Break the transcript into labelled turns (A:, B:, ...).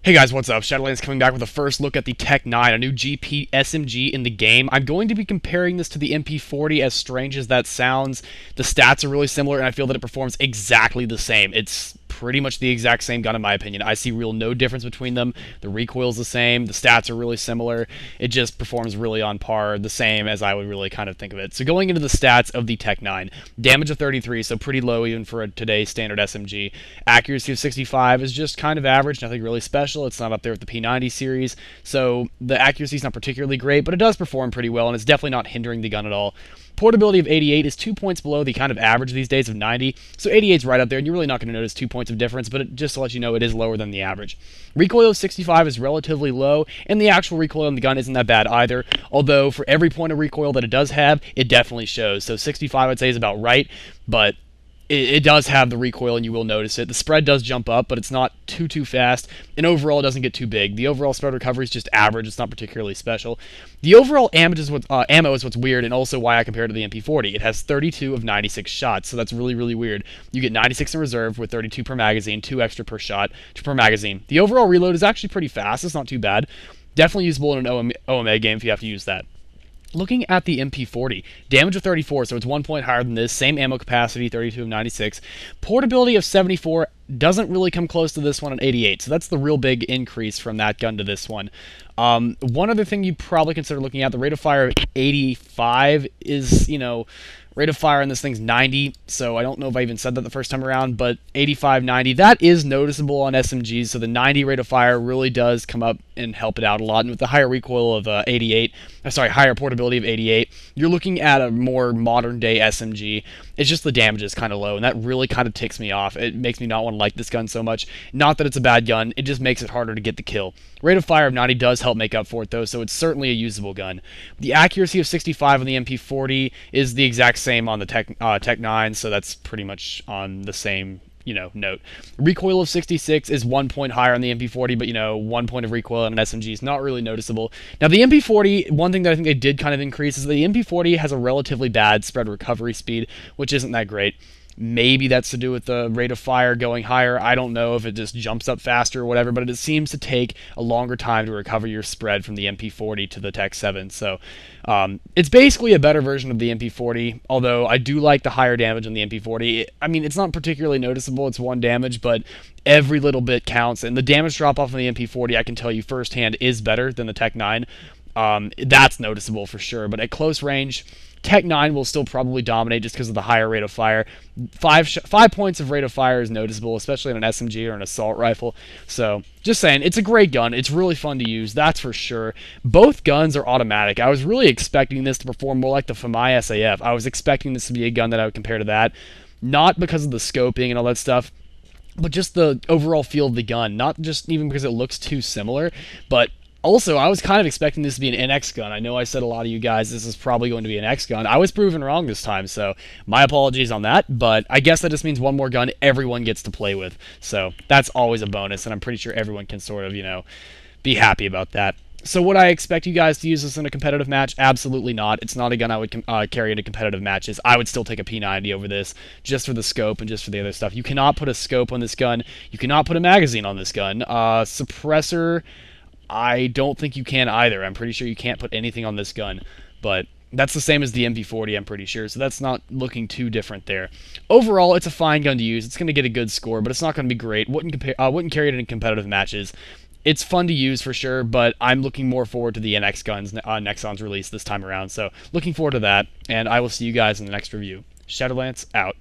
A: Hey guys, what's up? Shadolance coming back with a first look at the TEC-9, a new GP SMG in the game. I'm going to be comparing this to the MP40, as strange as that sounds. The stats are really similar, and I feel that it performs exactly the same. It's pretty much the exact same gun in my opinion. I see no difference between them. The recoil's the same, the stats are really similar. It just performs really on par, the same as I would really kind of think of it. So going into the stats of the TEC-9, damage of 33, so pretty low even for a today's standard SMG. Accuracy of 65 is just kind of average, nothing really special. It's not up there with the P90 series, so the accuracy is not particularly great, but it does perform pretty well, and it's definitely not hindering the gun at all. Portability of 88 is 2 points below the kind of average these days of 90, so 88 is right up there, and you're really not going to notice 2 points of difference, but just to let you know, it is lower than the average. Recoil of 65 is relatively low, and the actual recoil on the gun isn't that bad either, although for every point of recoil that it does have, it definitely shows. So 65 I'd say is about right, but it does have the recoil, and you will notice it. The spread does jump up, but it's not too fast, and overall it doesn't get too big. The overall spread recovery is just average. It's not particularly special. The overall ammo is what's weird, and also why I compare it to the MP40. It has 32 of 96 shots, so that's really weird. You get 96 in reserve with 32 per magazine, 2 extra per shot per magazine. The overall reload is actually pretty fast. It's not too bad. Definitely usable in an OMA game if you have to use that. Looking at the MP40, damage of 34, so it's 1 point higher than this, same ammo capacity, 32 of 96. Portability of 74 doesn't really come close to this one at 88, so that's the real big increase from that gun to this one. One other thing you'd probably consider looking at, the rate of fire of 85 is, rate of fire on this thing's 90, so I don't know if I even said that the first time around, but 85, 90, that is noticeable on SMGs, so the 90 rate of fire really does come up and help it out a lot, and with the higher recoil of higher portability of 88, you're looking at a more modern-day SMG. It's just the damage is kind of low, and that really kind of ticks me off. It makes me not want to like this gun so much. Not that it's a bad gun, it just makes it harder to get the kill. Rate of fire of 90 does help make up for it, though, so it's certainly a usable gun. The accuracy of 65 on the MP40 is the exact same on the TEC-9, so that's pretty much on the same note. Recoil of 66 is 1 point higher on the MP40, but 1 point of recoil on an SMG is not really noticeable. Now the MP40, one thing that I think they did kind of increase is that the MP40 has a relatively bad spread recovery speed, which isn't that great. Maybe that's to do with the rate of fire going higher. I don't know if it just jumps up faster or whatever, but it seems to take a longer time to recover your spread from the MP40 to the TEC-7. So it's basically a better version of the MP40, although I do like the higher damage on the MP40. I mean, it's not particularly noticeable. It's 1 damage, but every little bit counts. And the damage drop-off on the MP40, I can tell you firsthand, is better than the TEC-9. That's noticeable for sure, but at close range, TEC-9 will still probably dominate just because of the higher rate of fire. 5 points of rate of fire is noticeable, especially in an SMG or an assault rifle. So, just saying, it's a great gun. It's really fun to use, that's for sure. Both guns are automatic. I was really expecting this to perform more like the FAMAE SAF. I was expecting this to be a gun that I would compare to that. Not because of the scoping and all that stuff, but just the overall feel of the gun. Not just even because it looks too similar, but also, I was kind of expecting this to be an NX gun. I know I said a lot of you guys this is probably going to be an X gun. I was proven wrong this time, so my apologies on that, but I guess that just means one more gun everyone gets to play with. So that's always a bonus, and I'm pretty sure everyone can sort of, be happy about that. So would I expect you guys to use this in a competitive match? Absolutely not. It's not a gun I would carry into competitive matches. I would still take a P90 over this, just for the scope and just for the other stuff. You cannot put a scope on this gun. You cannot put a magazine on this gun. Suppressor, I don't think you can either. I'm pretty sure you can't put anything on this gun, but that's the same as the MP40, I'm pretty sure, so that's not looking too different there. Overall, it's a fine gun to use. It's going to get a good score, but it's not going to be great. Wouldn't carry it in competitive matches. It's fun to use for sure, but I'm looking more forward to the NX guns, Nexon's release this time around, so looking forward to that, and I will see you guys in the next review. Shadolance, out.